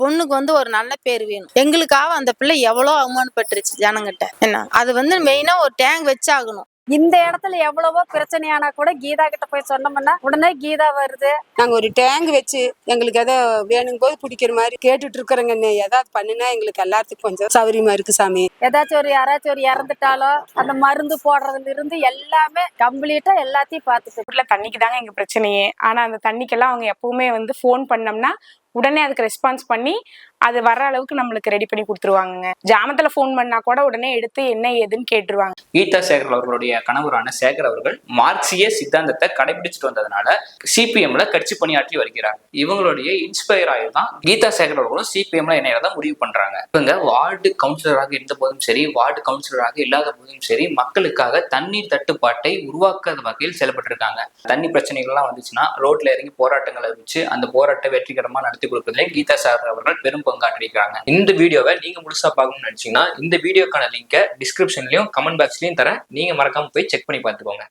பொண்ணுக்கு ஒரு நல்ல பேர் வேணும். எங்களுக்காக அந்த பிள்ளை எவ்வளவு அவமானப்பட்டுருச்சு ஜனங்கிட்ட. என்ன அது மெயினா ஒரு டேங்க் வச்சாகணும். இந்த இடத்துல எவ்வளவோ பிரச்சனையானா கூட கீதா கிட்ட போய் சொன்னோம்னா உடனே கீதா வருது. நாங்க ஒரு டேங்க் வச்சு எங்களுக்கு ஏதோ வேணும் போது பிடிக்கிற மாதிரி கேட்டுட்டு இருக்கிறோங்க. ஏதாவது பண்ணுனா எங்களுக்கு எல்லாத்துக்கும் கொஞ்சம் சௌரியமா இருக்கு சாமி. யாராச்சும் ஒரு இறந்துட்டாலோ அந்த மருந்து போடுறதுல இருந்து எல்லாமே கம்ப்ளீட்டா எல்லாத்தையும் பார்த்துட்டு. தண்ணிக்கு தாங்க எங்க பிரச்சனையே. ஆனா அந்த தண்ணிக்கெல்லாம் அவங்க எப்பவுமே ஃபோன் பண்ணோம்னா உடனே அதுக்கு ரெஸ்பான்ஸ் பண்ணி அது வர்ற அளவுக்கு நம்மளுக்கு ரெடி பண்ணி கொடுத்துருவாங்க. ஜாமத்துல போன் பண்ணா கூட உடனே எடுத்து என்ன ஏதுன்னு கேட்டுருவாங்க. கீதா சேகர் அவர்களுடைய கணவரான சேகர் அவர்கள் மார்க்சிய சித்தாந்தத்தை கடைபிடிச்சிட்டு வந்ததுனால சிபிஎம்ல கட்சி பணியாற்றி வருகிறார். இவங்களுடைய இன்ஸ்பயர் ஆகிதான் கீதா சேகர் அவர்களும் சிபிஎம்ல இணையறதா முடிவு பண்றாங்க. இவங்க வார்டு கவுன்சிலராக இருந்த போதும் சரி, வார்டு கவுன்சிலராக இல்லாத போதும் சரி, மக்களுக்காக தண்ணீர் தட்டுப்பாட்டை உருவாக்காத வகையில் செயல்பட்டிருக்காங்க. தண்ணி பிரச்சனைகள்லாம் வந்துச்சுன்னா ரோட்ல இறங்கி போராட்டங்களை வச்சு அந்த போராட்டத்தை வெற்றிகரமா நடத்தி கொடுப்பதிலே கீதா சேகர் அவர்கள் பெரும் பங்காற்றிருக்காங்க. இந்த வீடியோவை நீங்க முழுசா பார்க்கணும்னு நினைச்சீங்கன்னா இந்த வீடியோக்கான லிங்கை டிஸ்கிரிப்ஷன்லயும் கமெண்ட் பாக்ஸ்லயும் தரேன். நீங்க மறக்காம போய் செக் பண்ணி பார்த்துக்கோங்க.